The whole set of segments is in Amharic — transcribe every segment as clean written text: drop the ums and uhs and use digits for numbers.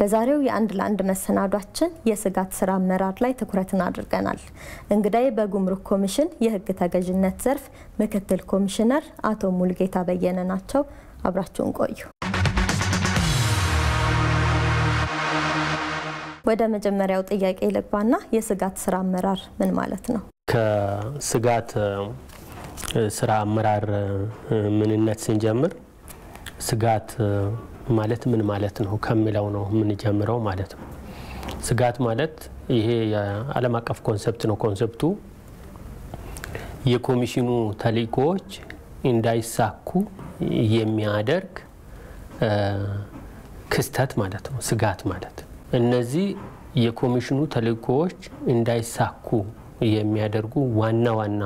በዛሬው የአንድ ለአንድ መሰናዷችን የስጋት ስራ አመራር ላይ ትኩረትን አድርገናል። እንግዳይ በጉምሩክ ኮሚሽን የህግ ተገዥነት ዘርፍ ምክትል ኮሚሽነር አቶ ሙልጌታ በየነ ናቸው። አብራችሁን ቆዩ። ወደ መጀመሪያው ጥያቄ ልግባና የስጋት ስራ አመራር ምን ማለት ነው? ከስጋት ስራ አመራር ምንነት ስንጀምር ስጋት ማለት ምን ማለት ነው ከሚለው ነው ምን ጀምረው ማለት ነው። ስጋት ማለት ይሄ የዓለም አቀፍ ኮንሰፕት ነው። ኮንሰፕቱ የኮሚሽኑ ተልእኮዎች እንዳይሳኩ የሚያደርግ ክስተት ማለት ነው ስጋት ማለት። እነዚህ የኮሚሽኑ ተልእኮዎች እንዳይሳኩ የሚያደርጉ ዋና ዋና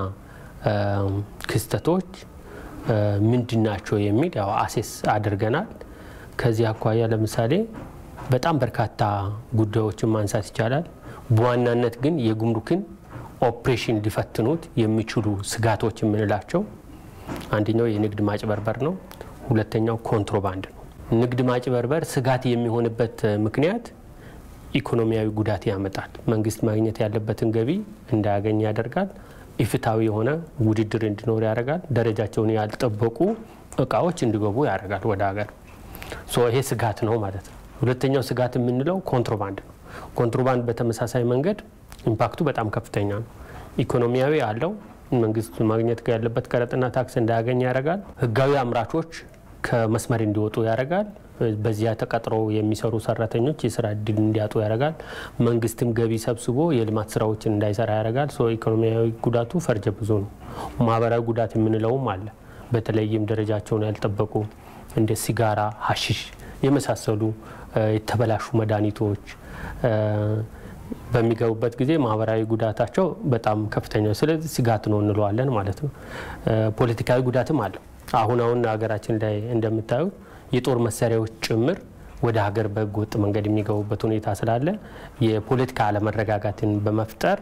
ክስተቶች ምንድናቸው የሚል ያው አሴስ አድርገናል። ከዚህ አኳያ ለምሳሌ በጣም በርካታ ጉዳዮችን ማንሳት ይቻላል። በዋናነት ግን የጉምሩክን ኦፕሬሽን ሊፈትኑት የሚችሉ ስጋቶች የምንላቸው አንደኛው የንግድ ማጭበርበር ነው። ሁለተኛው ኮንትሮባንድ ነው። ንግድ ማጭበርበር ስጋት የሚሆንበት ምክንያት ኢኮኖሚያዊ ጉዳት ያመጣል። መንግስት ማግኘት ያለበትን ገቢ እንዳያገኝ ያደርጋል። ኢፍታዊ የሆነ ውድድር እንዲኖር ያደርጋል። ደረጃቸውን ያልጠበቁ እቃዎች እንዲገቡ ያደርጋል ወደ ሀገር። ይሄ ስጋት ነው ማለት ነው። ሁለተኛው ስጋት የምንለው ኮንትሮባንድ ነው። ኮንትሮባንድ በተመሳሳይ መንገድ ኢምፓክቱ በጣም ከፍተኛ ነው። ኢኮኖሚያዊ አለው። መንግስት ማግኘት ያለበት ቀረጥና ታክስ እንዳያገኝ ያደርጋል። ህጋዊ አምራቾች ከመስመር እንዲወጡ ያደርጋል። በዚያ ተቀጥረው የሚሰሩ ሰራተኞች የሥራ ዕድል እንዲያጡ ያደርጋል። መንግስትም ገቢ ሰብስቦ የልማት ስራዎችን እንዳይሰራ ያደርጋል። ኢኮኖሚያዊ ጉዳቱ ፈርጀ ብዙ ነው። ማህበራዊ ጉዳት የምንለውም አለ። በተለይም ደረጃቸውን ያልጠበቁ እንደ ሲጋራ፣ ሐሺሽ የመሳሰሉ የተበላሹ መድኃኒቶች በሚገቡበት ጊዜ ማህበራዊ ጉዳታቸው በጣም ከፍተኛ ነው። ስለዚህ ስጋት ነው እንለዋለን ማለት ነው። ፖለቲካዊ ጉዳትም አለ። አሁን ሀገራችን ላይ እንደምታዩ የጦር መሳሪያዎች ጭምር ወደ ሀገር በህገወጥ መንገድ የሚገቡበት ሁኔታ ስላለ የፖለቲካ አለመረጋጋትን በመፍጠር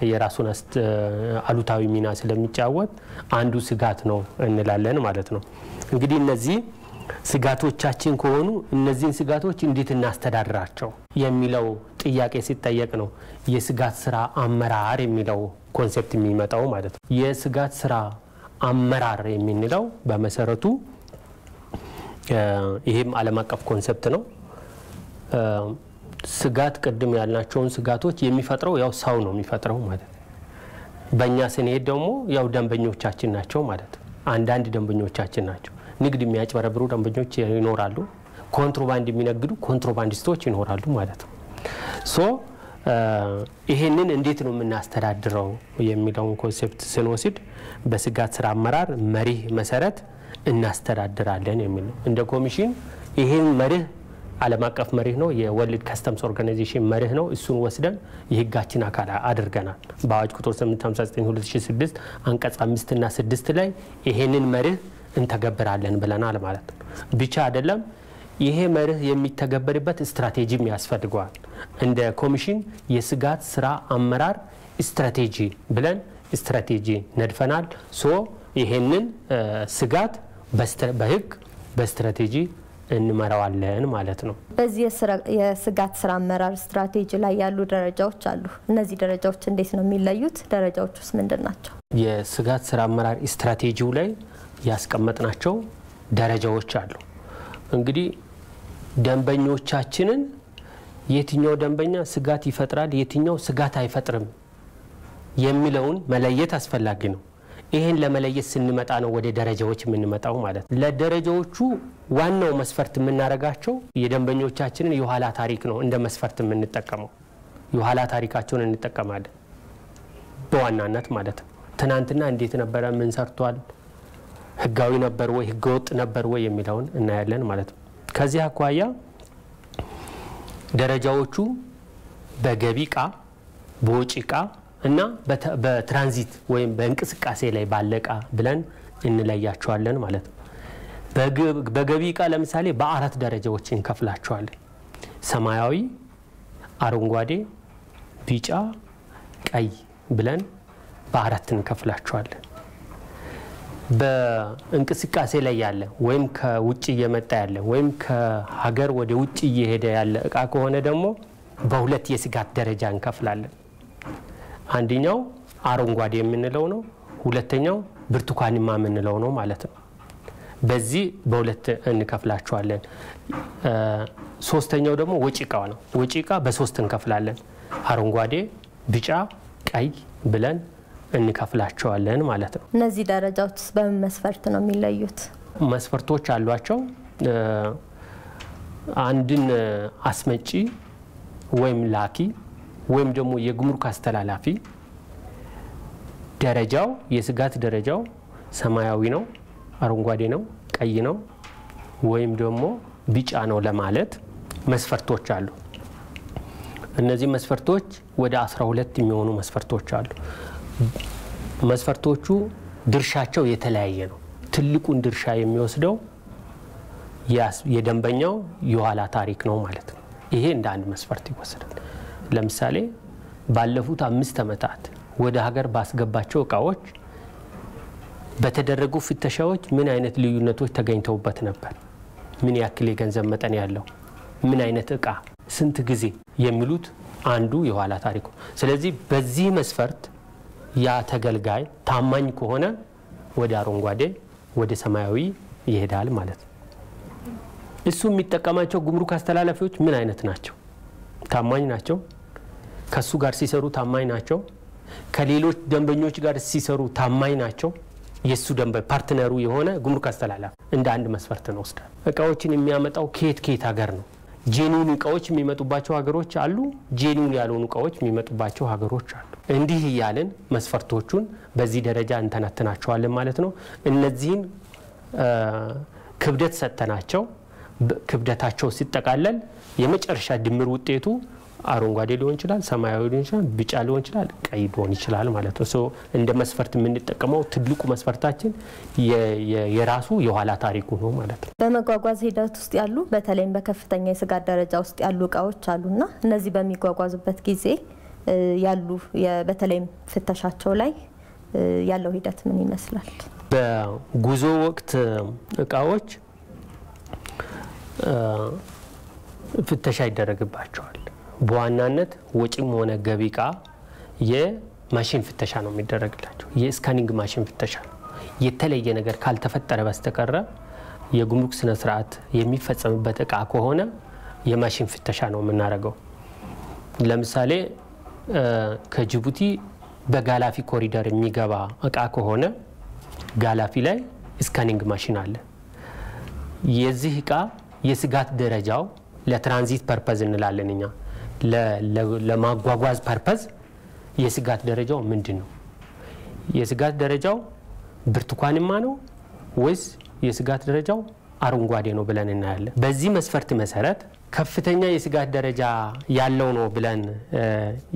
የራሱን አሉታዊ ሚና ስለሚጫወት አንዱ ስጋት ነው እንላለን ማለት ነው። እንግዲህ እነዚህ ስጋቶቻችን ከሆኑ እነዚህን ስጋቶች እንዴት እናስተዳድራቸው የሚለው ጥያቄ ሲጠየቅ ነው የስጋት ስራ አመራር የሚለው ኮንሰፕት የሚመጣው ማለት ነው። የስጋት ስራ አመራር የሚንለው በመሰረቱ ይሄም ዓለም አቀፍ ኮንሰፕት ነው። ስጋት ቅድም ያልናቸውን ስጋቶች የሚፈጥረው ያው ሰው ነው የሚፈጥረው ማለት ነው። በእኛ ስንሄድ ደግሞ ያው ደንበኞቻችን ናቸው ማለት ነው። አንዳንድ ደንበኞቻችን ናቸው። ንግድ የሚያጭበረብሩ ደንበኞች ይኖራሉ። ኮንትሮባንድ የሚነግዱ ኮንትሮባንዲስቶች ይኖራሉ ማለት ነው። ይሄንን እንዴት ነው የምናስተዳድረው የሚለውን ኮንሰፕት ስንወስድ በስጋት ስራ አመራር መሪህ መሰረት እናስተዳድራለን የሚል ነው። እንደ ኮሚሽን ይሄን መሪህ ዓለም አቀፍ መሪህ ነው። የወርልድ ከስተምስ ኦርጋናይዜሽን መሪህ ነው። እሱን ወስደን የህጋችን አካል አድርገናል። በአዋጅ ቁጥር 859/2006 አንቀጽ 5 እና 6 ላይ ይሄንን መሪህ እንተገብራለን ብለናል ማለት ነው። ብቻ አይደለም ይሄ መርህ የሚተገበርበት ስትራቴጂም ያስፈልጋል። እንደ ኮሚሽን የስጋት ስራ አመራር ስትራቴጂ ብለን ስትራቴጂ ነድፈናል። ይሄንን ስጋት በህግ በስትራቴጂ እንመራዋለን ማለት ነው። በዚህ የስጋት ስራ አመራር ስትራቴጂ ላይ ያሉ ደረጃዎች አሉ። እነዚህ ደረጃዎች እንዴት ነው የሚለዩት? ደረጃዎቹስ ምንድናቸው? የስጋት ስራ አመራር ስትራቴጂው ላይ ያስቀመጥናቸው ደረጃዎች አሉ። እንግዲህ ደንበኞቻችንን የትኛው ደንበኛ ስጋት ይፈጥራል የትኛው ስጋት አይፈጥርም የሚለውን መለየት አስፈላጊ ነው። ይሄን ለመለየት ስንመጣ ነው ወደ ደረጃዎች የምንመጣው ማለት ነው። ለደረጃዎቹ ዋናው መስፈርት የምናረጋቸው የደንበኞቻችንን የኋላ ታሪክ ነው እንደ መስፈርት የምንጠቀመው። የኋላ ታሪካቸውን እንጠቀማለን በዋናነት ማለት ነው። ትናንትና እንዴት ነበር ምን ሰርቷል ህጋዊ ነበር ወይ ህገወጥ ነበር ወይ የሚለውን እናያለን ማለት ነው። ከዚህ አኳያ ደረጃዎቹ በገቢ ዕቃ በወጪ ዕቃ እና በትራንዚት ወይም በእንቅስቃሴ ላይ ባለቃ ብለን እንለያቸዋለን ማለት ነው። በገቢ ዕቃ ለምሳሌ በአራት ደረጃዎች እንከፍላቸዋለን። ሰማያዊ፣ አረንጓዴ፣ ቢጫ፣ ቀይ ብለን በአራት እንከፍላቸዋለን። በእንቅስቃሴ ላይ ያለ ወይም ከውጭ እየመጣ ያለ ወይም ከሀገር ወደ ውጭ እየሄደ ያለ እቃ ከሆነ ደግሞ በሁለት የስጋት ደረጃ እንከፍላለን። አንደኛው አረንጓዴ የምንለው ነው፣ ሁለተኛው ብርቱካንማ የምንለው ነው ማለት ነው። በዚህ በሁለት እንከፍላቸዋለን። ሶስተኛው ደግሞ ወጪ ዕቃ ነው። ወጪ ዕቃ በሶስት እንከፍላለን። አረንጓዴ፣ ቢጫ፣ ቀይ ብለን እንከፍላቸዋለን ማለት ነው። እነዚህ ደረጃዎች በምን መስፈርት ነው የሚለዩት? መስፈርቶች አሏቸው። አንድን አስመጪ ወይም ላኪ ወይም ደግሞ የጉምሩክ አስተላላፊ ደረጃው የስጋት ደረጃው ሰማያዊ ነው፣ አረንጓዴ ነው፣ ቀይ ነው ወይም ደግሞ ቢጫ ነው ለማለት መስፈርቶች አሉ። እነዚህ መስፈርቶች ወደ 12 የሚሆኑ መስፈርቶች አሉ። መስፈርቶቹ ድርሻቸው የተለያየ ነው። ትልቁን ድርሻ የሚወስደው የደንበኛው የኋላ ታሪክ ነው ማለት ነው። ይሄ እንደ አንድ መስፈርት ይወሰዳል። ለምሳሌ ባለፉት 5 ዓመታት ወደ ሀገር ባስገባቸው እቃዎች በተደረጉ ፍተሻዎች ምን አይነት ልዩነቶች ተገኝተውበት ነበር፣ ምን ያክል የገንዘብ መጠን ያለው፣ ምን አይነት እቃ፣ ስንት ጊዜ የሚሉት አንዱ የኋላ ታሪኩ። ስለዚህ በዚህ መስፈርት ያ ተገልጋይ ታማኝ ከሆነ ወደ አረንጓዴ ወደ ሰማያዊ ይሄዳል ማለት ነው። እሱ የሚጠቀማቸው ጉምሩክ አስተላላፊዎች ምን አይነት ናቸው? ታማኝ ናቸው? ከሱ ጋር ሲሰሩ ታማኝ ናቸው? ከሌሎች ደንበኞች ጋር ሲሰሩ ታማኝ ናቸው? የሱ ደንበኛ ፓርትነሩ የሆነ ጉምሩክ አስተላላፊ እንደ አንድ መስፈርት ነው ወስዳል። እቃዎችን የሚያመጣው ከየት ሀገር ነው? ጄኒውን እቃዎች የሚመጡባቸው ሀገሮች አሉ፣ ጄኒውን ያልሆኑ እቃዎች የሚመጡባቸው ሀገሮች አሉ። እንዲህ ያለን መስፈርቶቹን በዚህ ደረጃ እንተነትናቸዋለን ማለት ነው። እነዚህን ክብደት ሰጥተናቸው ክብደታቸው ሲጠቃለል የመጨረሻ ድምር ውጤቱ አረንጓዴ ሊሆን ይችላል፣ ሰማያዊ ሊሆን ይችላል፣ ቢጫ ሊሆን ይችላል፣ ቀይ ሊሆን ይችላል ማለት ነው። እንደ መስፈርት የምንጠቀመው ትልቁ መስፈርታችን የራሱ የኋላ ታሪኩ ነው ማለት ነው። በመጓጓዝ ሂደት ውስጥ ያሉ በተለይም በከፍተኛ የስጋት ደረጃ ውስጥ ያሉ እቃዎች አሉና እነዚህ በሚጓጓዙበት ጊዜ ያሉ በተለይም ፍተሻቸው ላይ ያለው ሂደት ምን ይመስላል? በጉዞ ወቅት እቃዎች ፍተሻ ይደረግባቸዋል። በዋናነት ወጪም ሆነ ገቢ እቃ የማሽን ፍተሻ ነው የሚደረግላቸው። የስካኒንግ ማሽን ፍተሻ ነው። የተለየ ነገር ካልተፈጠረ በስተቀር የጉምሩክ ስነ ስርዓት የሚፈጸምበት እቃ ከሆነ የማሽን ፍተሻ ነው የምናደርገው። ለምሳሌ ከጅቡቲ በጋላፊ ኮሪደር የሚገባ እቃ ከሆነ ጋላፊ ላይ ስካኒንግ ማሽን አለ። የዚህ እቃ የስጋት ደረጃው ለትራንዚት ፐርፐዝ እንላለን እኛ ለማጓጓዝ ፐርፐዝ የስጋት ደረጃው ምንድነው? የስጋት ደረጃው ብርቱካንማ ነው ወይስ የስጋት ደረጃው አረንጓዴ ነው ብለን እናያለን። በዚህ መስፈርት መሰረት ከፍተኛ የስጋት ደረጃ ያለው ነው ብለን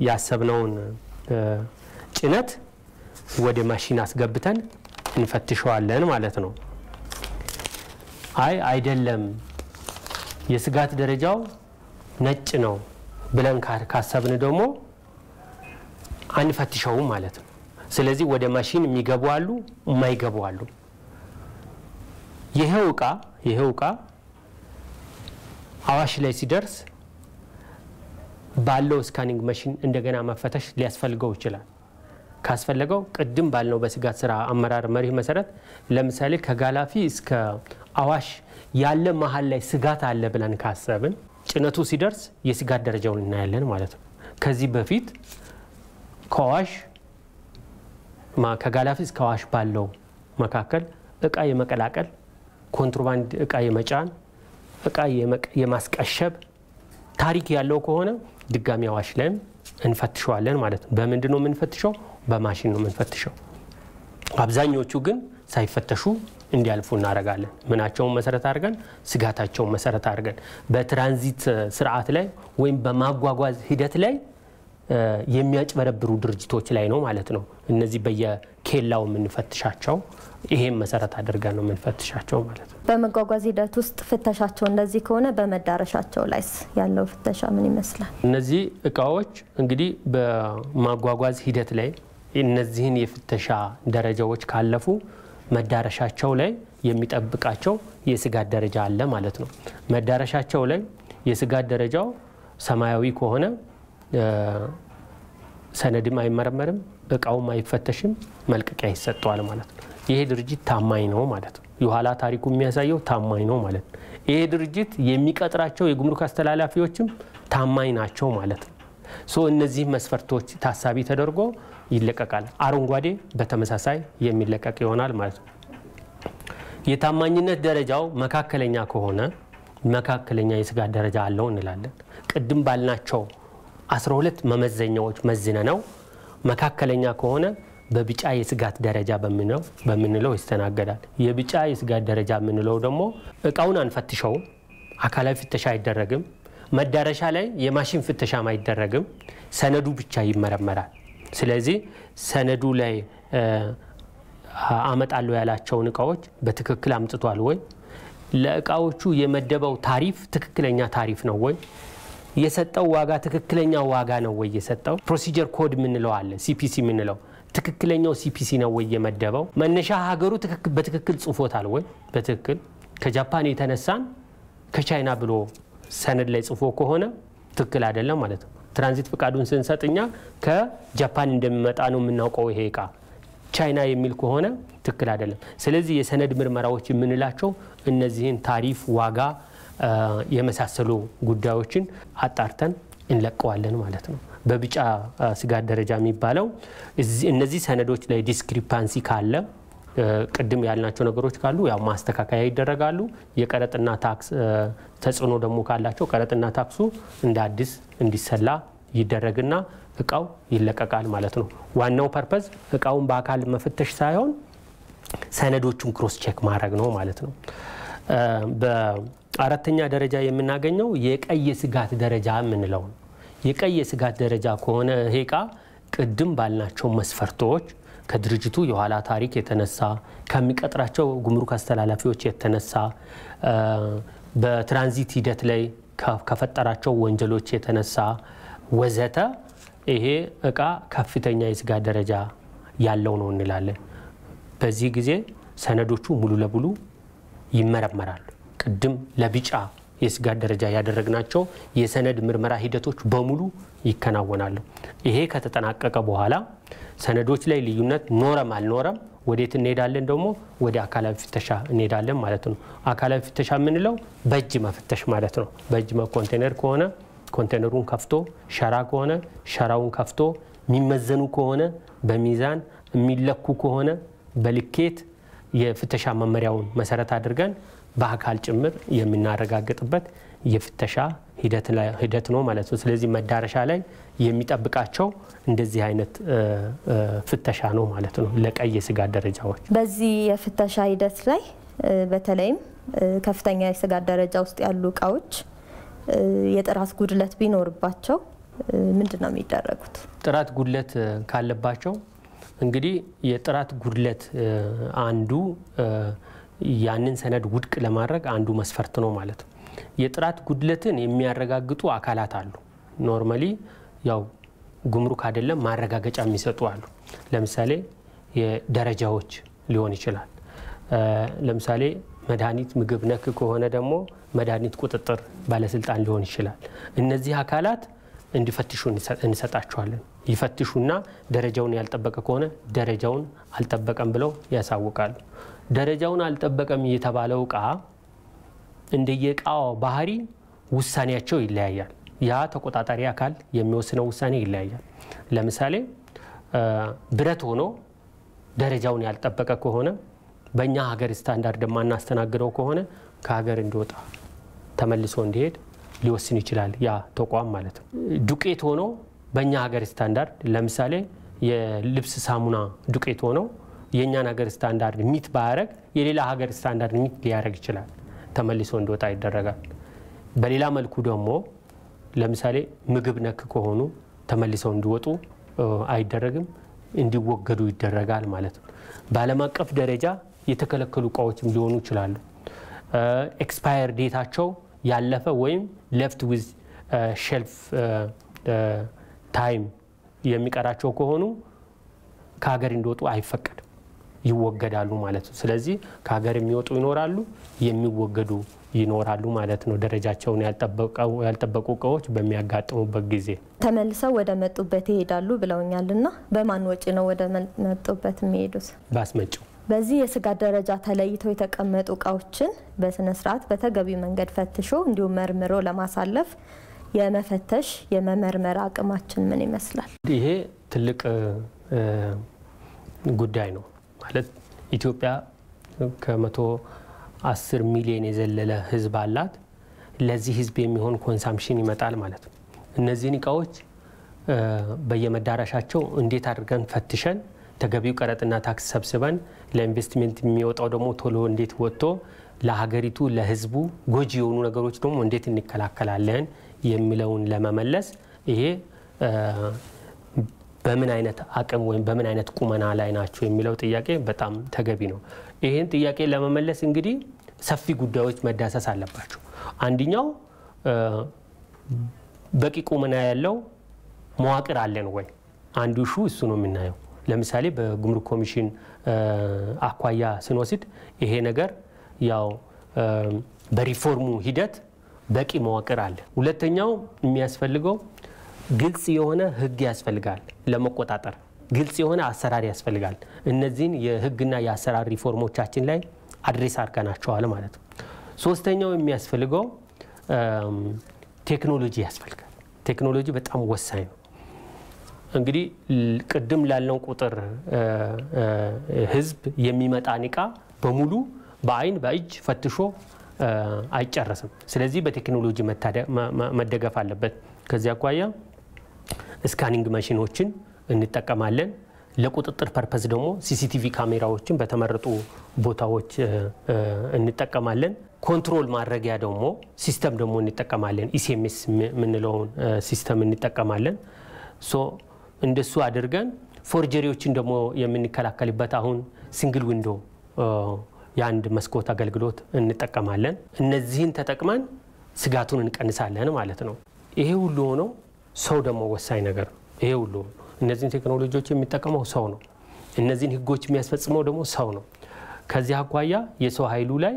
ያሰብነውን ጭነት ወደ ማሽን አስገብተን እንፈትሸዋለን ማለት ነው። አይደለም የስጋት ደረጃው ነጭ ነው ብለን ካሰብን ደግሞ አንፈትሸውም ማለት ነው። ስለዚህ ወደ ማሽን የሚገቡ አሉ፣ የማይገቡ አሉ። ይሄው ዕቃ አዋሽ ላይ ሲደርስ ባለው ስካኒንግ ማሽን እንደገና መፈተሽ ሊያስፈልገው ይችላል። ካስፈለገው ቅድም ባልነው በስጋት ስራ አመራር መርህ መሰረት ለምሳሌ ከጋላፊ እስከ አዋሽ ያለ መሃል ላይ ስጋት አለ ብለን ካሰብን ጭነቱ ሲደርስ የስጋት ደረጃውን እናያለን ማለት ነው። ከዚህ በፊት ከጋላፊ እስከ አዋሽ ባለው መካከል እቃ የመቀላቀል ኮንትሮባንድ እቃ የመጫን እቃ የማስቀሸብ ታሪክ ያለው ከሆነ ድጋሚ አዋሽ ላይም እንፈትሸዋለን ማለት ነው። በምንድን ነው የምንፈትሸው? በማሽን ነው የምንፈትሸው። አብዛኞቹ ግን ሳይፈተሹ እንዲያልፉ እናደርጋለን። ምናቸውን መሰረት አድርገን? ስጋታቸውን መሰረት አድርገን በትራንዚት ስርዓት ላይ ወይም በማጓጓዝ ሂደት ላይ የሚያጭበረብሩ ድርጅቶች ላይ ነው ማለት ነው። እነዚህ በየኬላው የምንፈትሻቸው ይሄን መሰረት አድርገን ነው የምንፈትሻቸው ማለት ነው። በመጓጓዝ ሂደት ውስጥ ፍተሻቸው እንደዚህ ከሆነ በመዳረሻቸው ላይስ ያለው ፍተሻ ምን ይመስላል? እነዚህ እቃዎች እንግዲህ በማጓጓዝ ሂደት ላይ እነዚህን የፍተሻ ደረጃዎች ካለፉ መዳረሻቸው ላይ የሚጠብቃቸው የስጋት ደረጃ አለ ማለት ነው። መዳረሻቸው ላይ የስጋት ደረጃው ሰማያዊ ከሆነ ሰነድም አይመረመርም፣ እቃውም አይፈተሽም፣ መልቀቂያ ይሰጠዋል ማለት ነው። ይሄ ድርጅት ታማኝ ነው ማለት ነው። የኋላ ታሪኩ የሚያሳየው ታማኝ ነው ማለት ነው። ይሄ ድርጅት የሚቀጥራቸው የጉምሩክ አስተላላፊዎችም ታማኝ ናቸው ማለት ነው። እነዚህ መስፈርቶች ታሳቢ ተደርጎ ይለቀቃል። አረንጓዴ በተመሳሳይ የሚለቀቅ ይሆናል ማለት ነው። የታማኝነት ደረጃው መካከለኛ ከሆነ መካከለኛ የስጋት ደረጃ አለው እንላለን። ቅድም ባልናቸው 12 መመዘኛዎች መዝነነው መካከለኛ ከሆነ በቢጫ የስጋት ደረጃ በምንለው ይስተናገዳል። የቢጫ የስጋት ደረጃ የምንለው ደግሞ እቃውን አንፈትሸው፣ አካላዊ ፍተሻ አይደረግም፣ መዳረሻ ላይ የማሽን ፍተሻ አይደረግም፣ ሰነዱ ብቻ ይመረመራል። ስለዚህ ሰነዱ ላይ አመጣለው ያላቸውን እቃዎች በትክክል አምጥቷል ወይ፣ ለእቃዎቹ የመደበው ታሪፍ ትክክለኛ ታሪፍ ነው ወይ፣ የሰጠው ዋጋ ትክክለኛ ዋጋ ነው ወይ፣ የሰጠው ፕሮሲጀር ኮድ ምንለው አለ ሲፒሲ ምንለው ትክክለኛው ሲፒሲ ነው ወይ የመደበው፣ መነሻ ሀገሩ በትክክል ጽፎታል ወይ፣ በትክክል ከጃፓን የተነሳን ከቻይና ብሎ ሰነድ ላይ ጽፎ ከሆነ ትክክል አይደለም ማለት ነው። ትራንዚት ፍቃዱን ስንሰጥኛ ከጃፓን እንደሚመጣ ነው የምናውቀው። ይሄ እቃ ቻይና የሚል ከሆነ ትክክል አይደለም። ስለዚህ የሰነድ ምርመራዎች የምንላቸው እነዚህን ታሪፍ፣ ዋጋ የመሳሰሉ ጉዳዮችን አጣርተን እንለቀዋለን ማለት ነው። በቢጫ ስጋት ደረጃ የሚባለው እነዚህ ሰነዶች ላይ ዲስክሪፓንሲ ካለ ቅድም ያልናቸው ነገሮች ካሉ ያው ማስተካከያ ይደረጋሉ። የቀረጥና ታክስ ተጽዕኖ ደግሞ ካላቸው ቀረጥና ታክሱ እንደ አዲስ እንዲሰላ ይደረግና እቃው ይለቀቃል ማለት ነው። ዋናው ፐርፐዝ እቃውን በአካል መፈተሽ ሳይሆን ሰነዶቹን ክሮስ ቼክ ማድረግ ነው ማለት ነው። በአራተኛ ደረጃ የምናገኘው የቀይ ስጋት ደረጃ የምንለው ነው። የቀይ ስጋት ደረጃ ከሆነ ይሄ እቃ ቅድም ባልናቸው መስፈርቶች ከድርጅቱ የኋላ ታሪክ የተነሳ ከሚቀጥራቸው ጉምሩክ አስተላላፊዎች የተነሳ በትራንዚት ሂደት ላይ ከፈጠራቸው ወንጀሎች የተነሳ ወዘተ ይሄ እቃ ከፍተኛ የስጋት ደረጃ ያለው ነው እንላለን። በዚህ ጊዜ ሰነዶቹ ሙሉ ለሙሉ ይመረመራሉ። ቅድም ለቢጫ የስጋት ደረጃ ያደረግናቸው የሰነድ ምርመራ ሂደቶች በሙሉ ይከናወናሉ። ይሄ ከተጠናቀቀ በኋላ ሰነዶች ላይ ልዩነት ኖረም አልኖረም ወዴት እንሄዳለን? ደግሞ ወደ አካላዊ ፍተሻ እንሄዳለን ማለት ነው። አካላዊ ፍተሻ የምንለው በእጅ መፈተሽ ማለት ነው። በእጅ ኮንቴነር ከሆነ ኮንቴነሩን ከፍቶ፣ ሸራ ከሆነ ሸራውን ከፍቶ፣ የሚመዘኑ ከሆነ በሚዛን የሚለኩ ከሆነ በልኬት የፍተሻ መመሪያውን መሰረት አድርገን በአካል ጭምር የምናረጋግጥበት የፍተሻ ሂደት ነው ማለት ነው። ስለዚህ መዳረሻ ላይ የሚጠብቃቸው እንደዚህ አይነት ፍተሻ ነው ማለት ነው ለቀይ ስጋት ደረጃዎች። በዚህ የፍተሻ ሂደት ላይ በተለይም ከፍተኛ የስጋት ደረጃ ውስጥ ያሉ እቃዎች የጥራት ጉድለት ቢኖርባቸው ምንድነው የሚደረጉት? ጥራት ጉድለት ካለባቸው እንግዲህ የጥራት ጉድለት አንዱ ያንን ሰነድ ውድቅ ለማድረግ አንዱ መስፈርት ነው ማለት ነው። የጥራት ጉድለትን የሚያረጋግጡ አካላት አሉ። ኖርማሊ ያው ጉምሩክ አይደለም ማረጋገጫ የሚሰጡ አሉ። ለምሳሌ የደረጃዎች ሊሆን ይችላል። ለምሳሌ መድኃኒት ምግብ ነክ ከሆነ ደግሞ መድኃኒት ቁጥጥር ባለስልጣን ሊሆን ይችላል። እነዚህ አካላት እንዲፈትሹ እንሰጣቸዋለን። ይፈትሹና ደረጃውን ያልጠበቀ ከሆነ ደረጃውን አልጠበቀም ብለው ያሳውቃሉ። ደረጃውን አልጠበቀም የተባለው እቃ እንደየእቃው ባህሪ ውሳኔያቸው ይለያያል። ያ ተቆጣጣሪ አካል የሚወስነው ውሳኔ ይለያያል። ለምሳሌ ብረት ሆኖ ደረጃውን ያልጠበቀ ከሆነ በእኛ ሀገር ስታንዳርድ ማናስተናግደው ከሆነ ከሀገር እንዲወጣ ተመልሶ እንዲሄድ ሊወስን ይችላል ያ ተቋም ማለት ነው። ዱቄት ሆኖ በእኛ ሀገር ስታንዳርድ ለምሳሌ የልብስ ሳሙና ዱቄት ሆኖ የኛን ሀገር ስታንዳርድ ሚት ባያረግ የሌላ ሀገር ስታንዳርድ ሚት ሊያረግ ይችላል፣ ተመልሶ እንዲወጣ ይደረጋል። በሌላ መልኩ ደግሞ ለምሳሌ ምግብ ነክ ከሆኑ ተመልሰው እንዲወጡ አይደረግም፣ እንዲወገዱ ይደረጋል ማለት ነው። በዓለም አቀፍ ደረጃ የተከለከሉ እቃዎችም ሊሆኑ ይችላሉ። ኤክስፓየር ዴታቸው ያለፈ ወይም ሌፍት ዊዝ ሼልፍ ታይም የሚቀራቸው ከሆኑ ከሀገር እንዲወጡ አይፈቀድም። ይወገዳሉ ማለት ነው። ስለዚህ ከሀገር የሚወጡ ይኖራሉ የሚወገዱ ይኖራሉ ማለት ነው። ደረጃቸውን ያልጠበቁ እቃዎች በሚያጋጥሙበት ጊዜ ተመልሰው ወደ መጡበት ይሄዳሉ ብለውኛልና በማን ወጪ ነው ወደ መጡበት የሚሄዱት? ባስመጪው። በዚህ የስጋት ደረጃ ተለይተው የተቀመጡ እቃዎችን በስነ ስርዓት በተገቢ መንገድ ፈትሾ እንዲሁም መርምሮ ለማሳለፍ የመፈተሽ የመመርመር አቅማችን ምን ይመስላል? ይሄ ትልቅ ጉዳይ ነው ማለት ኢትዮጵያ ከ110 ሚሊዮን የዘለለ ህዝብ አላት። ለዚህ ህዝብ የሚሆን ኮንሳምፕሽን ይመጣል ማለት ነው። እነዚህን እቃዎች በየመዳረሻቸው እንዴት አድርገን ፈትሸን ተገቢው ቀረጥና ታክስ ሰብስበን ለኢንቨስትመንት የሚወጣው ደግሞ ቶሎ እንዴት ወጥቶ ለሀገሪቱ ለህዝቡ ጎጂ የሆኑ ነገሮች ደግሞ እንዴት እንከላከላለን የሚለውን ለመመለስ ይሄ በምን አይነት አቅም ወይም በምን አይነት ቁመና ላይ ናቸው የሚለው ጥያቄ በጣም ተገቢ ነው። ይሄን ጥያቄ ለመመለስ እንግዲህ ሰፊ ጉዳዮች መዳሰስ አለባቸው። አንደኛው በቂ ቁመና ያለው መዋቅር አለን ወይ? አንዱ እሱ ነው የምናየው። ለምሳሌ በጉምሩክ ኮሚሽን አኳያ ስንወስድ ይሄ ነገር ያው በሪፎርሙ ሂደት በቂ መዋቅር አለ። ሁለተኛው የሚያስፈልገው ግልጽ የሆነ ህግ ያስፈልጋል ለመቆጣጠር ግልጽ የሆነ አሰራር ያስፈልጋል። እነዚህን የህግና የአሰራር ሪፎርሞቻችን ላይ አድሬስ አድርገናቸዋል ማለት ነው። ሶስተኛው የሚያስፈልገው ቴክኖሎጂ ያስፈልጋል። ቴክኖሎጂ በጣም ወሳኝ ነው። እንግዲህ ቅድም ላልነው ቁጥር ህዝብ የሚመጣ ንቃ በሙሉ በአይን በእጅ ፈትሾ አይጨረስም። ስለዚህ በቴክኖሎጂ መደገፍ አለበት። ከዚያ አኳያ ስካኒንግ ማሽኖችን እንጠቀማለን። ለቁጥጥር ፐርፐዝ ደግሞ ሲሲቲቪ ካሜራዎችን በተመረጡ ቦታዎች እንጠቀማለን። ኮንትሮል ማድረጊያ ደግሞ ሲስተም ደግሞ እንጠቀማለን። ኢሲኤምኤስ ምንለውን ሲስተም እንጠቀማለን። እንደሱ አድርገን ፎርጀሪዎችን ደግሞ የምንከላከልበት አሁን ሲንግል ዊንዶ የአንድ መስኮት አገልግሎት እንጠቀማለን። እነዚህን ተጠቅመን ስጋቱን እንቀንሳለን ማለት ነው። ይሄ ሁሉ ሆኖ ሰው ደግሞ ወሳኝ ነገር ነው። ይሄ ሁሉ እነዚህን ቴክኖሎጂዎች የሚጠቀመው ሰው ነው። እነዚህን ህጎች የሚያስፈጽመው ደግሞ ሰው ነው። ከዚህ አኳያ የሰው ኃይሉ ላይ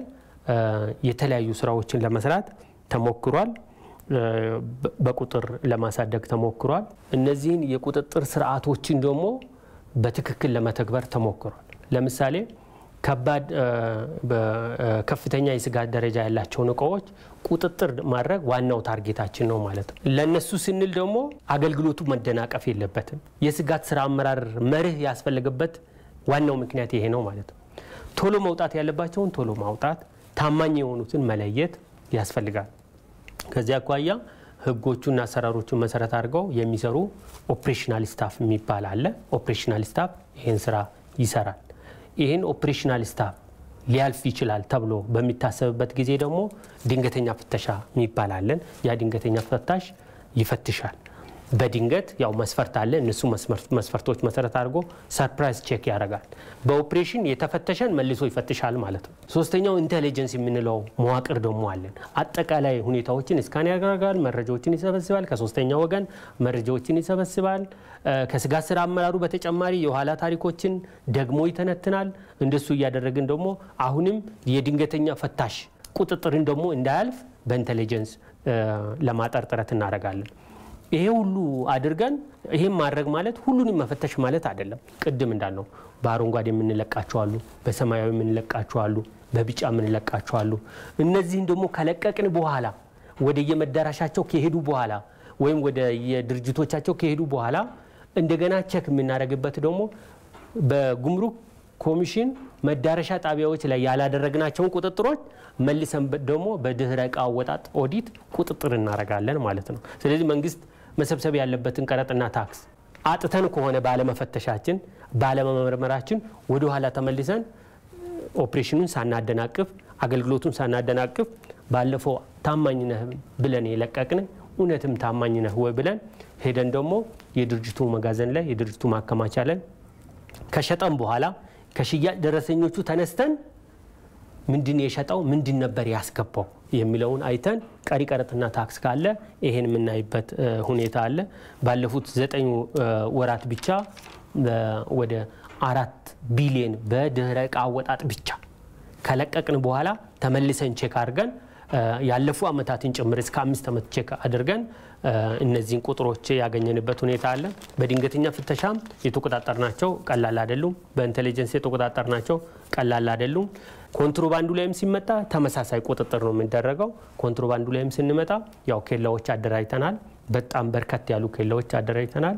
የተለያዩ ስራዎችን ለመስራት ተሞክሯል። በቁጥር ለማሳደግ ተሞክሯል። እነዚህን የቁጥጥር ስርዓቶችን ደግሞ በትክክል ለመተግበር ተሞክሯል። ለምሳሌ ከባድ በከፍተኛ የስጋት ደረጃ ያላቸውን እቃዎች ቁጥጥር ማድረግ ዋናው ታርጌታችን ነው ማለት ነው። ለነሱ ስንል ደግሞ አገልግሎቱ መደናቀፍ የለበትም። የስጋት ስራ አመራር መርህ ያስፈልግበት ዋናው ምክንያት ይሄ ነው ማለት ነው። ቶሎ መውጣት ያለባቸውን ቶሎ ማውጣት፣ ታማኝ የሆኑትን መለየት ያስፈልጋል። ከዚያ አኳያ ህጎቹና አሰራሮቹን መሰረት አድርገው የሚሰሩ ኦፕሬሽናል ስታፍ የሚባል አለ። ኦፕሬሽናል ስታፍ ይሄን ስራ ይሰራል። ይሄን ኦፕሬሽናል ስታፍ ሊያልፍ ይችላል ተብሎ በሚታሰብበት ጊዜ ደግሞ ድንገተኛ ፍተሻ የሚባል አለን። ያ ድንገተኛ ፍተሻ ይፈትሻል። በድንገት ያው መስፈርት አለ። እነሱ መስፈርቶች መሰረት አድርጎ ሰርፕራይዝ ቼክ ያደርጋል። በኦፕሬሽን የተፈተሸን መልሶ ይፈትሻል ማለት ነው። ሶስተኛው ኢንተለጀንስ የምንለው መዋቅር ደግሞ አለን። አጠቃላይ ሁኔታዎችን ስካን ያደርጋል፣ መረጃዎችን ይሰበስባል፣ ከሶስተኛ ወገን መረጃዎችን ይሰበስባል። ከስጋት ስራ አመራሩ በተጨማሪ የኋላ ታሪኮችን ደግሞ ይተነትናል። እንደሱ እያደረግን ደግሞ አሁንም የድንገተኛ ፈታሽ ቁጥጥርን ደግሞ እንዳያልፍ በኢንተለጀንስ ለማጠር ጥረት እናደርጋለን። ይሄ ሁሉ አድርገን ይሄን ማድረግ ማለት ሁሉንም መፈተሽ ማለት አይደለም። ቅድም እንዳልነው በአረንጓዴ የምንለቃቸው አሉ፣ በሰማያዊ የምንለቃቸው አሉ፣ በቢጫ የምንለቃቸው አሉ። እነዚህን ደግሞ ከለቀቅን በኋላ ወደ የመዳረሻቸው ከሄዱ በኋላ ወይም ወደ የድርጅቶቻቸው ከሄዱ በኋላ እንደገና ቼክ የምናደርግበት ደግሞ በጉምሩክ ኮሚሽን መዳረሻ ጣቢያዎች ላይ ያላደረግናቸውን ቁጥጥሮች መልሰን ደግሞ በድህረ ዕቃ አወጣጥ ኦዲት ቁጥጥር እናደርጋለን ማለት ነው። ስለዚህ መንግስት መሰብሰብ ያለበትን ቀረጥና ታክስ አጥተን ከሆነ ባለመፈተሻችን ባለመመርመራችን ወደ ኋላ ተመልሰን ኦፕሬሽኑን ሳናደናቅፍ አገልግሎቱን ሳናደናቅፍ ባለፈው ታማኝ ነህ ብለን የለቀቅን እውነትም ታማኝ ነህ ወይ ብለን ሄደን ደግሞ የድርጅቱ መጋዘን ላይ የድርጅቱ ማከማቻ ላይ ከሸጠን በኋላ ከሽያጭ ደረሰኞቹ ተነስተን ምንድን የሸጠው ምንድን ነበር ያስገባው የሚለውን አይተን ቀሪ ቀረጥና ታክስ ካለ ይሄን የምናይበት ሁኔታ አለ። ባለፉት 9 ወራት ብቻ ወደ 4 ቢሊዮን በድህረ ዕቃ አወጣጥ ብቻ ከለቀቅን በኋላ ተመልሰን ቼክ አድርገን ያለፉ አመታትን ጭምር እስከ 5 አመት ቼክ አድርገን እነዚህን ቁጥሮች ያገኘንበት ሁኔታ አለ። በድንገተኛ ፍተሻም የተቆጣጠርናቸው ቀላል አይደሉም። በኢንተለጀንስ የተቆጣጠርናቸው ቀላል አይደሉም። ኮንትሮባንዱ ላይም ሲመጣ ተመሳሳይ ቁጥጥር ነው የምንደረገው። ኮንትሮባንዱ ላይም ስንመጣ ያው ኬላዎች አደራጅተናል። በጣም በርከት ያሉ ኬላዎች አደራጅተናል።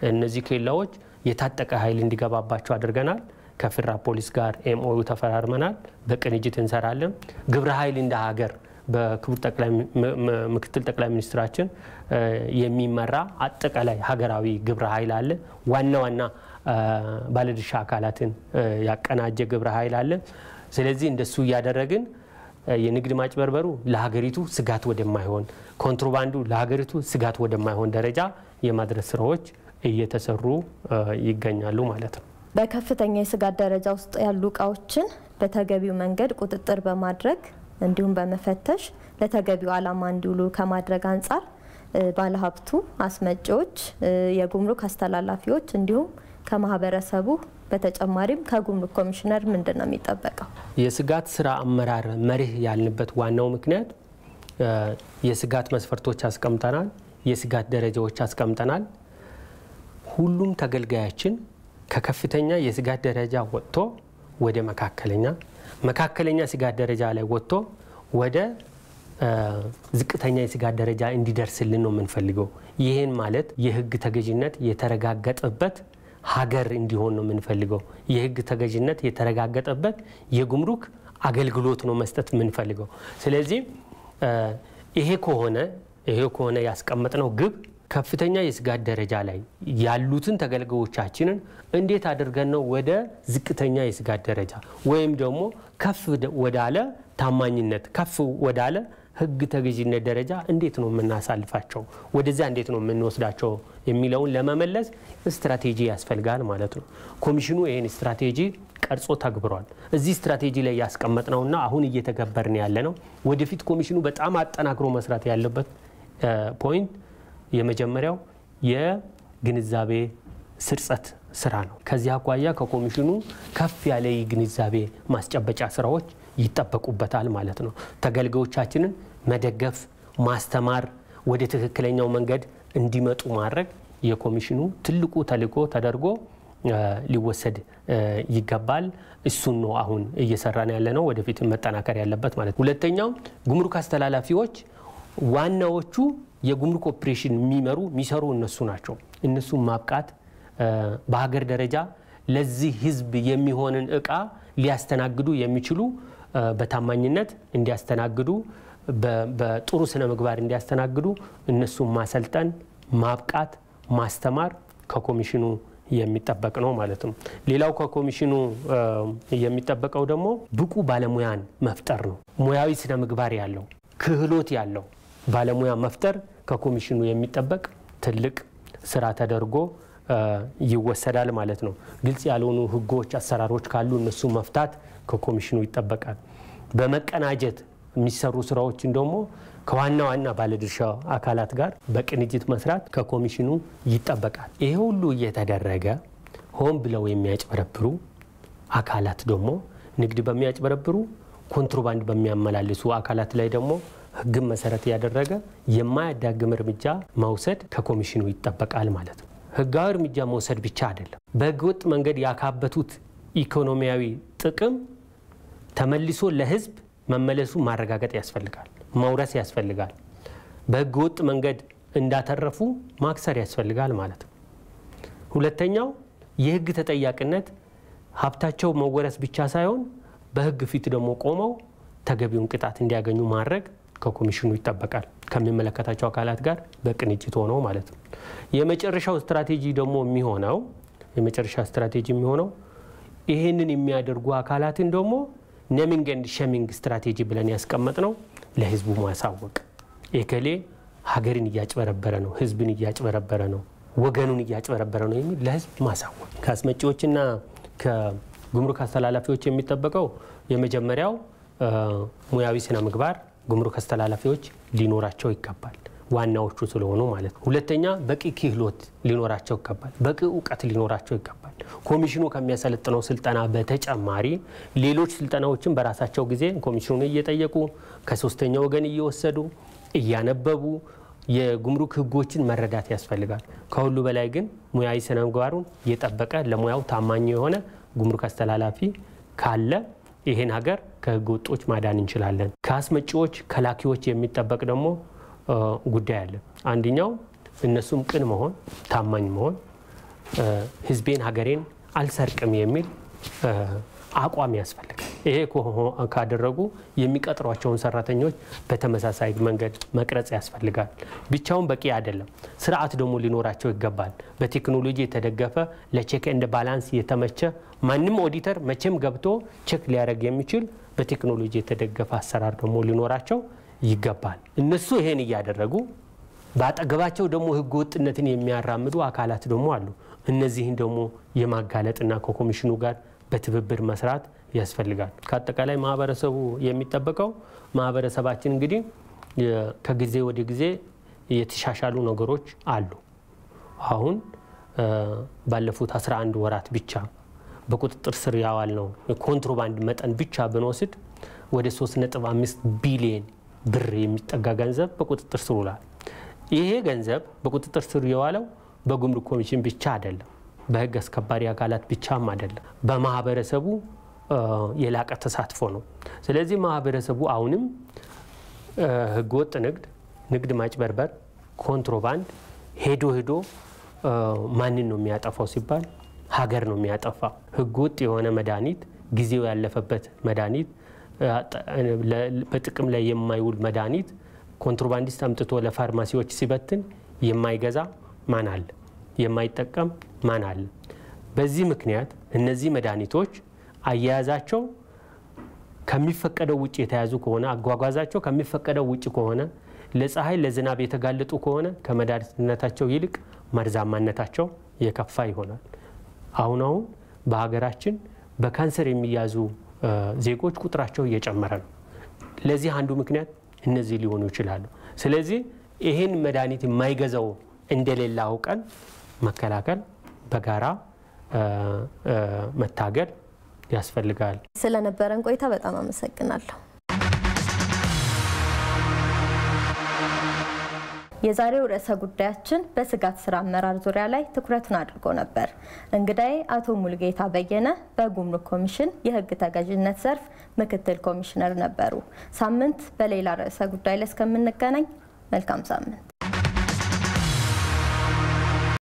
እነዚህ ኬላዎች የታጠቀ ኃይል እንዲገባባቸው አድርገናል። ከፌደራል ፖሊስ ጋር ኤምኦዩ ተፈራርመናል። በቅንጅት እንሰራለን። ግብረ ኃይል እንደ ሀገር በክቡር ምክትል ጠቅላይ ሚኒስትራችን የሚመራ አጠቃላይ ሀገራዊ ግብረ ኃይል አለ። ዋና ዋና ባለድርሻ አካላትን ያቀናጀ ግብረ ኃይል አለ። ስለዚህ እንደሱ ያደረግን የንግድ ማጭበርበሩ ለሀገሪቱ ስጋት ወደማይሆን፣ ኮንትሮባንዱ ለሀገሪቱ ስጋት ወደማይሆን ደረጃ የማድረስ ስራዎች እየተሰሩ ይገኛሉ ማለት ነው። በከፍተኛ የስጋት ደረጃ ውስጥ ያሉ እቃዎችን በተገቢው መንገድ ቁጥጥር በማድረግ እንዲሁም በመፈተሽ ለተገቢው ዓላማ እንዲውሉ ከማድረግ አንጻር ባለሀብቱ፣ አስመጪዎች፣ የጉምሩክ አስተላላፊዎች እንዲሁም ከማህበረሰቡ በተጨማሪም ከጉምሩክ ኮሚሽነር ምንድነው የሚጠበቀው? የስጋት ስራ አመራር መርህ ያልንበት ዋናው ምክንያት የስጋት መስፈርቶች አስቀምጠናል። የስጋት ደረጃዎች አስቀምጠናል። ሁሉም ተገልጋያችን ከከፍተኛ የስጋት ደረጃ ወጥቶ ወደ መካከለኛ ስጋት ደረጃ ላይ ወጥቶ ወደ ዝቅተኛ የስጋት ደረጃ እንዲደርስልን ነው የምንፈልገው። ይሄን ማለት የህግ ተገዥነት የተረጋገጠበት ሀገር እንዲሆን ነው የምንፈልገው። የህግ ተገዥነት የተረጋገጠበት የጉምሩክ አገልግሎት ነው መስጠት የምንፈልገው። ስለዚህ ይሄ ከሆነ ያስቀመጥነው ግብ ከፍተኛ የስጋት ደረጃ ላይ ያሉትን ተገልጋዮቻችንን እንዴት አድርገን ነው ወደ ዝቅተኛ የስጋት ደረጃ ወይም ደግሞ ከፍ ወዳለ ታማኝነት፣ ከፍ ወዳለ ህግ ተገዥነት ደረጃ እንዴት ነው የምናሳልፋቸው፣ ወደዛ እንዴት ነው የምንወስዳቸው የሚለውን ለመመለስ ስትራቴጂ ያስፈልጋል ማለት ነው። ኮሚሽኑ ይሄን ስትራቴጂ ቀርጾ ተግብሯል። እዚህ ስትራቴጂ ላይ ያስቀመጥነውና አሁን እየተገበርን ያለነው ወደፊት ኮሚሽኑ በጣም አጠናክሮ መስራት ያለበት ፖይንት የመጀመሪያው የግንዛቤ ስርጸት ስራ ነው። ከዚህ አኳያ ከኮሚሽኑ ከፍ ያለ የግንዛቤ ማስጨበጫ ስራዎች ይጠበቁበታል ማለት ነው። ተገልጋዮቻችንን መደገፍ፣ ማስተማር፣ ወደ ትክክለኛው መንገድ እንዲመጡ ማድረግ የኮሚሽኑ ትልቁ ተልዕኮ ተደርጎ ሊወሰድ ይገባል። እሱን ነው አሁን እየሰራን ያለነው፣ ወደፊት መጠናከር ያለበት ማለት። ሁለተኛው ጉምሩክ አስተላላፊዎች ዋናዎቹ የጉምሩክ ኦፕሬሽን የሚሰሩ እነሱ ናቸው። እነሱ ማብቃት በሀገር ደረጃ ለዚህ ህዝብ የሚሆንን እቃ ሊያስተናግዱ የሚችሉ በታማኝነት እንዲያስተናግዱ፣ በጥሩ ስነ ምግባር እንዲያስተናግዱ እነሱ ማሰልጠን፣ ማብቃት፣ ማስተማር ከኮሚሽኑ የሚጠበቅ ነው ማለት ነው። ሌላው ከኮሚሽኑ የሚጠበቀው ደግሞ ብቁ ባለሙያን መፍጠር ነው። ሙያዊ ስነ ምግባር ያለው፣ ክህሎት ያለው ባለሙያ መፍጠር ከኮሚሽኑ የሚጠበቅ ትልቅ ስራ ተደርጎ ይወሰዳል ማለት ነው። ግልጽ ያልሆኑ ህጎች፣ አሰራሮች ካሉ እነሱ መፍታት ከኮሚሽኑ ይጠበቃል። በመቀናጀት የሚሰሩ ስራዎችን ደግሞ ከዋና ዋና ባለድርሻ አካላት ጋር በቅንጅት መስራት ከኮሚሽኑ ይጠበቃል። ይሄ ሁሉ እየተደረገ ሆን ብለው የሚያጭበረብሩ አካላት ደግሞ ንግድ በሚያጭበረብሩ፣ ኮንትሮባንድ በሚያመላልሱ አካላት ላይ ደግሞ ህግን መሰረት ያደረገ የማያዳግም እርምጃ መውሰድ ከኮሚሽኑ ይጠበቃል ማለት ነው። ህጋዊ እርምጃ መውሰድ ብቻ አይደለም። በህገወጥ መንገድ ያካበቱት ኢኮኖሚያዊ ጥቅም ተመልሶ ለህዝብ መመለሱ ማረጋገጥ ያስፈልጋል፣ መውረስ ያስፈልጋል። በህገወጥ መንገድ እንዳተረፉ ማክሰር ያስፈልጋል ማለት ነው። ሁለተኛው የህግ ተጠያቂነት፣ ሀብታቸው መወረስ ብቻ ሳይሆን በህግ ፊት ደግሞ ቆመው ተገቢውን ቅጣት እንዲያገኙ ማድረግ ከኮሚሽኑ ይጠበቃል፣ ከሚመለከታቸው አካላት ጋር በቅንጅት ሆነው ማለት ነው። የመጨረሻው ስትራቴጂ ደግሞ የሚሆነው ይሄንን የሚያደርጉ አካላትን ደግሞ ኔሚንግ ኤንድ ሼሚንግ ስትራቴጂ ብለን ያስቀመጥነው ለህዝቡ ማሳወቅ። ኤከሌ ሀገርን እያጭበረበረ ነው፣ ህዝብን እያጭበረበረ ነው፣ ወገኑን እያጭበረበረ ነው የሚል ለህዝብ ማሳወቅ። ከአስመጪዎችና ከጉምሩክ አስተላላፊዎች የሚጠበቀው የመጀመሪያው ሙያዊ ስነ ምግባር ጉምሩክ አስተላላፊዎች ሊኖራቸው ይገባል። ዋናዎቹ ስለሆኑ ማለት ነው። ሁለተኛ በቂ ክህሎት ሊኖራቸው ይገባል፣ በቂ ዕውቀት ሊኖራቸው ይገባል። ኮሚሽኑ ከሚያሰለጥነው ስልጠና በተጨማሪ ሌሎች ስልጠናዎችን በራሳቸው ጊዜ ኮሚሽኑን እየጠየቁ ከሶስተኛ ወገን እየወሰዱ እያነበቡ የጉምሩክ ህጎችን መረዳት ያስፈልጋል። ከሁሉ በላይ ግን ሙያዊ ስነ ምግባሩን የጠበቀ ለሙያው ታማኝ የሆነ ጉምሩክ አስተላላፊ ካለ ይሄን ሀገር ከህገ ወጦች ማዳን እንችላለን። ከአስመጪዎች ከላኪዎች የሚጠበቅ ደግሞ ጉዳይ አለ። አንደኛው እነሱም ቅን መሆን ታማኝ መሆን ህዝቤን ሀገሬን አልሰርቅም የሚል አቋም ያስፈልጋል። ይሄ ካደረጉ የሚቀጥሯቸውን ሰራተኞች በተመሳሳይ መንገድ መቅረጽ ያስፈልጋል። ብቻውን በቂ አይደለም። ስርዓት ደግሞ ሊኖራቸው ይገባል። በቴክኖሎጂ የተደገፈ ለቼክ ኤንድ ባላንስ የተመቸ ማንም ኦዲተር መቼም ገብቶ ቼክ ሊያደርግ የሚችል በቴክኖሎጂ የተደገፈ አሰራር ደግሞ ሊኖራቸው ይገባል። እነሱ ይሄን እያደረጉ ባጠገባቸው ደግሞ ህገ ወጥነትን የሚያራምዱ አካላት ደግሞ አሉ። እነዚህን ደግሞ የማጋለጥና ከኮሚሽኑ ጋር በትብብር መስራት ያስፈልጋል። ከአጠቃላይ ማህበረሰቡ የሚጠበቀው ማህበረሰባችን እንግዲህ ከጊዜ ወደ ጊዜ የተሻሻሉ ነገሮች አሉ። አሁን ባለፉት 11 ወራት ብቻ በቁጥጥር ስር ያዋልነው የኮንትሮባንድ መጠን ብቻ ብንወስድ ወደ 3.5 ቢሊዮን ብር የሚጠጋ ገንዘብ በቁጥጥር ስር ውሏል። ይሄ ገንዘብ በቁጥጥር ስር የዋለው በጉምሩክ ኮሚሽን ብቻ አይደለም፣ በህግ አስከባሪ አካላት ብቻም አይደለም፣ በማህበረሰቡ የላቀ ተሳትፎ ነው። ስለዚህ ማህበረሰቡ አሁንም ህገወጥ ንግድ ማጭበርበር፣ ኮንትሮባንድ ሄዶ ማንን ነው የሚያጠፋው ሲባል ሀገር ነው የሚያጠፋው። ህገወጥ የሆነ መድኃኒት፣ ጊዜው ያለፈበት መድኃኒት፣ በጥቅም ላይ የማይውል መድኃኒት ኮንትሮባንዲስት አምጥቶ ለፋርማሲዎች ሲበትን የማይገዛ ማን አለ? የማይጠቀም ማን አለ? በዚህ ምክንያት እነዚህ መድኃኒቶች አያያዛቸው ከሚፈቀደው ውጪ የተያዙ ከሆነ አጓጓዛቸው ከሚፈቀደው ውጪ ከሆነ ለፀሐይ ለዝናብ የተጋለጡ ከሆነ ከመድኃኒትነታቸው ይልቅ መርዛማነታቸው የከፋ ይሆናል። አሁን በሀገራችን በካንሰር የሚያዙ ዜጎች ቁጥራቸው እየጨመረ ነው። ለዚህ አንዱ ምክንያት እነዚህ ሊሆኑ ይችላሉ። ስለዚህ ይሄን መድኃኒት የማይገዛው እንደሌላ አውቀን መከላከል በጋራ መታገል ያስፈልጋል። ስለነበረን ቆይታ በጣም አመሰግናለሁ። የዛሬው ርዕሰ ጉዳያችን በስጋት ስራ አመራር ዙሪያ ላይ ትኩረትን አድርጎ ነበር። እንግዳዬ አቶ ሙልጌታ በየነ በጉምሩክ ኮሚሽን የህግ ተገዥነት ዘርፍ ምክትል ኮሚሽነር ነበሩ። ሳምንት በሌላ ርዕሰ ጉዳይ ላይ እስከምንገናኝ መልካም ሳምንት።